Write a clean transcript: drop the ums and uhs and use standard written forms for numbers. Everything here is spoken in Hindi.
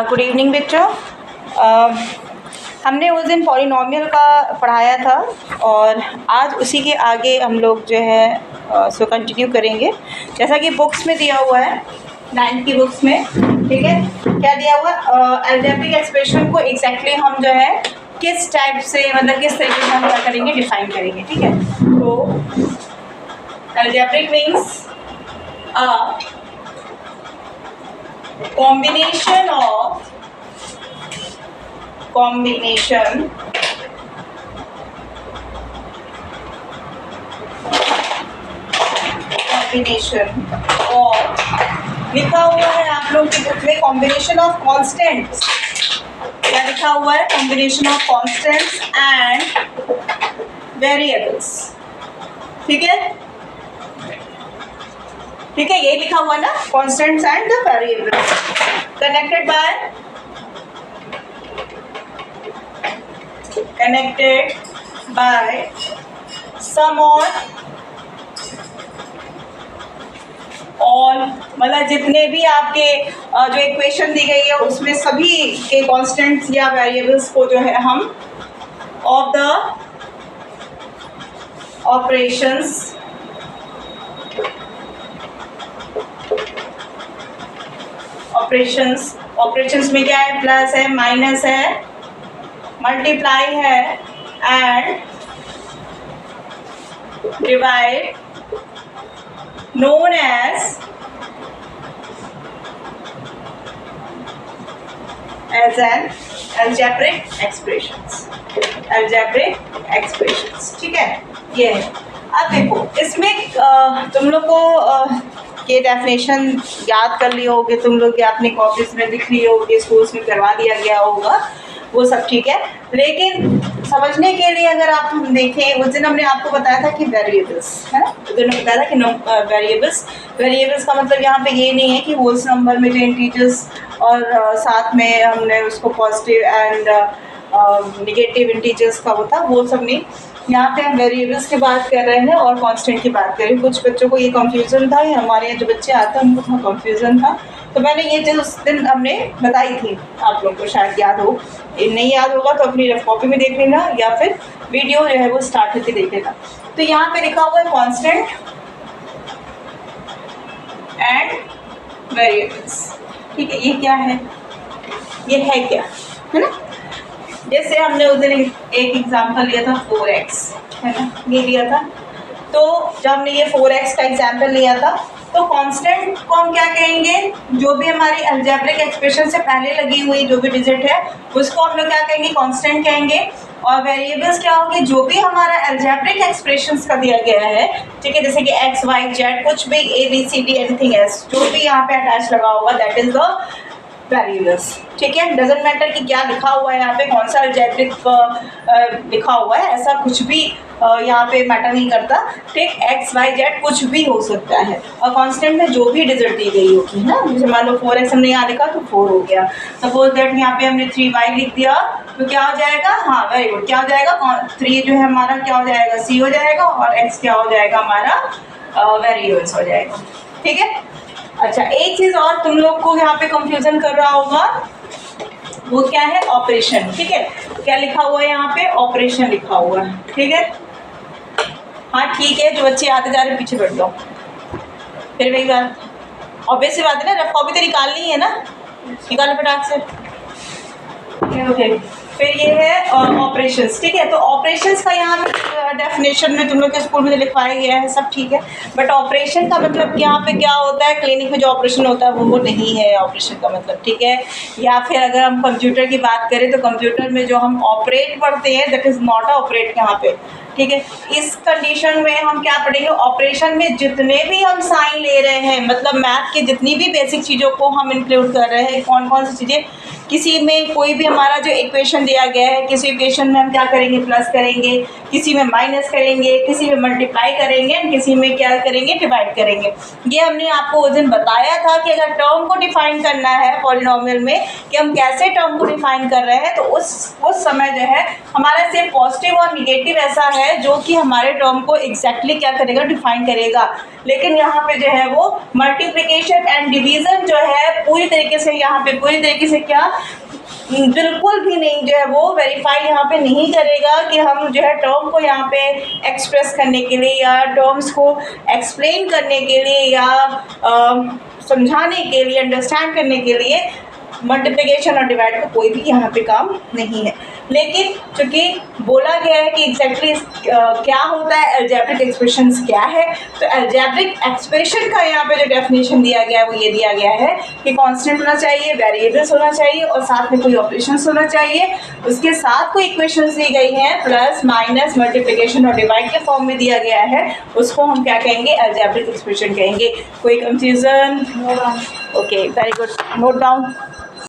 गुड इवनिंग बच्चों। हमने उस दिन पॉलिनोमियल का पढ़ाया था और आज उसी के आगे हम लोग जो है सो कंटिन्यू करेंगे। जैसा कि बुक्स में दिया हुआ है, 9th की बुक्स में, ठीक है, क्या दिया हुआ है, अलजेब्रिक एक्सप्रेशन को एग्जैक्टली हम जो है किस टाइप से, मतलब किस तरीके से हम क्या करेंगे, डिफाइन करेंगे। ठीक है, तो अलजेब्रिक मीन्स combination of और लिखा हुआ है आप लोग की बुक में कॉम्बिनेशन ऑफ कॉन्स्टेंट्स। क्या लिखा हुआ है? Combination of constants and variables. ठीक है, ठीक है, ये लिखा हुआ ना, constants and the variables connected by some or all, मतलब जितने भी आपके जो इक्वेशन दी गई है उसमें सभी के कॉन्स्टेंट्स या वेरिएबल्स को जो है हम ऑफ द ऑपरेशंस में क्या है? प्लस है, माइनस है, मल्टीप्लाई है and divide, known as an algebraic expressions. ठीक है, ये है। अब देखो इसमें तुम लोग को ये डेफिनेशन याद कर लिए होगे, तुम लोग ये अपनी कॉपीज में लिख लिए होगे, स्कूल्स में करवा दिया गया होगा, वो सब ठीक है। लेकिन समझने के लिए अगर आप हम देखें, उस दिन हमने आपको बताया था कि वेरिएबल्स है ना, उस दिन बताया था कि वेरिएबल्स का मतलब यहाँ पे ये नहीं है कि होल्स नंबर में जो इंटीजर्स और साथ में हमने उसको पॉजिटिव एंड निगेटिव इंटीजर्स का होता, वो सब नहीं। यहाँ पे हम वेरिएबल्स की बात कर रहे हैं और कांस्टेंट की बात कर रहे हैं। कुछ बच्चों को ये कंफ्यूजन था, हमारे यहाँ जो बच्चे आते हैं उनको थोड़ा कंफ्यूजन था, तो मैंने ये चीज़ उस दिन हमने बताई थी, आप लोग को शायद याद हो। नहीं याद होगा तो अपनी रफ कॉपी में देख लेना या फिर वीडियो जो है वो स्टार्ट करके देख लेना। तो यहाँ पे लिखा हुआ है कॉन्स्टेंट एंड वेरिएबल्स। ठीक है, ये क्या है? ये है क्या, है ना? जैसे हमने उस दिन एक एग्जाम्पल लिया था 4x, है ना, ये लिया था। तो जब हमने ये 4x का एग्जाम्पल लिया था तो कांस्टेंट को हम क्या कहेंगे? जो भी हमारी अलजेब्रिक एक्सप्रेशन से पहले लगी हुई जो भी डिजिट है उसको हम लोग क्या कहेंगे? कांस्टेंट कहेंगे। और वेरिएबल्स क्या होंगे? जो भी हमारा अलजेब्रिक एक्सप्रेशंस का दिया गया है, ठीक है, जैसे कि x, y, z, कुछ भी ABCD एनीथिंग एल्स, जो भी यहाँ पे अटैच लगा होगा, दैट इज द वेरिएबल्स। ठीक है, डजेंट मैटर कि क्या लिखा हुआ है यहाँ पे, कौन सा अलजेब्रिक लिखा हुआ है, ऐसा कुछ भी यहाँ पे मैटर नहीं करता। ठीक, x, y, z कुछ भी हो सकता है और कांस्टेंट में जो भी डिजिट दी गई होगी ना, जैसे मान लो 4x हमने यहाँ लिखा तो 4 हो गया। सपोज दैट यहाँ पे हमने 3y लिख दिया तो क्या हो जाएगा? हाँ, वेरी गुड, क्या हो जाएगा? 3 जो है हमारा क्या हो जाएगा? c हो जाएगा और x क्या हो जाएगा? हमारा वेरिएबल्स हो जाएगा। ठीक है, अच्छा, एक चीज और तुम लोग को यहाँ पे कंफ्यूजन कर रहा होगा, वो क्या है? ऑपरेशन। ठीक है, क्या लिखा हुआ है यहाँ पे? ऑपरेशन लिखा हुआ है। ठीक है, हाँ ठीक है, जो बच्चे आते जा रहे पीछे बैठ जाओ। फिर वही बात, ऑब्वियस सी बात है ना, रफ कॉपी तो निकालनी है ना, निकालो फटाक से। ओके, फिर ये है ऑपरेशंस। ठीक है, तो ऑपरेशंस का यहाँ डेफिनेशन में तुम लोग के स्कूल में लिखवाया गया है, सब ठीक है, बट ऑपरेशन का मतलब यहाँ पे क्या होता है? क्लिनिक में जो ऑपरेशन होता है वो नहीं है ऑपरेशन का मतलब। ठीक है, या फिर अगर हम कंप्यूटर की बात करें तो कंप्यूटर में जो हम ऑपरेट पढ़ते हैं that is not a operate यहाँ पे। ठीक है, इस कंडीशन में हम क्या पढ़ेंगे? ऑपरेशन में जितने भी हम साइन ले रहे हैं, मतलब मैथ की जितनी भी बेसिक चीज़ों को हम इंक्लूड कर रहे हैं। कौन कौन सी चीज़ें? किसी में कोई भी हमारा जो इक्वेशन दिया गया है, किसी इक्वेशन में हम क्या करेंगे? प्लस करेंगे, किसी में माइनस करेंगे, किसी में मल्टीप्लाई करेंगे, किसी में क्या करेंगे, डिवाइड करेंगे। ये हमने आपको उस दिन बताया था कि अगर टर्म को डिफाइन करना है पॉलिनोमियल में कि हम कैसे टर्म को डिफाइन कर रहे हैं, तो उस समय जो है हमारा सिर्फ पॉजिटिव और निगेटिव ऐसा है जो कि हमारे टर्म को एग्जैक्टली क्या करेगा, डिफाइन करेगा। लेकिन यहाँ पे जो है वो मल्टीप्लिकेशन एंड डिवीज़न जो है पूरी तरीके से यहाँ पे पूरी तरीके से क्या बिल्कुल भी नहीं जो है वो वेरीफाई यहाँ पे नहीं करेगा कि हम जो है टर्म को यहाँ पे एक्सप्रेस करने के लिए या टर्म्स को एक्सप्लेन करने के लिए या समझाने के लिए, अंडरस्टैंड करने के लिए मल्टीप्लिकेशन और डिवाइड का कोई भी यहाँ पे काम नहीं है। लेकिन चूँकि बोला गया है कि एग्जैक्टली क्या होता है, अलजेब्रिक एक्सप्रेशंस क्या है, तो अलजेब्रिक एक्सप्रेशन का यहाँ पे जो डेफिनेशन दिया गया है वो ये दिया गया है कि कांस्टेंट होना चाहिए, वेरिएबल्स होना चाहिए और साथ में कोई ऑपरेशंस होना चाहिए, उसके साथ कोई इक्वेशंस दी गई हैं, प्लस माइनस मल्टीप्लिकेशन और डिवाइड के फॉर्म में दिया गया है, उसको हम क्या कहेंगे, अलजेब्रिक एक्सप्रेशन कहेंगे। कोई confusion? Okay, very good, note down.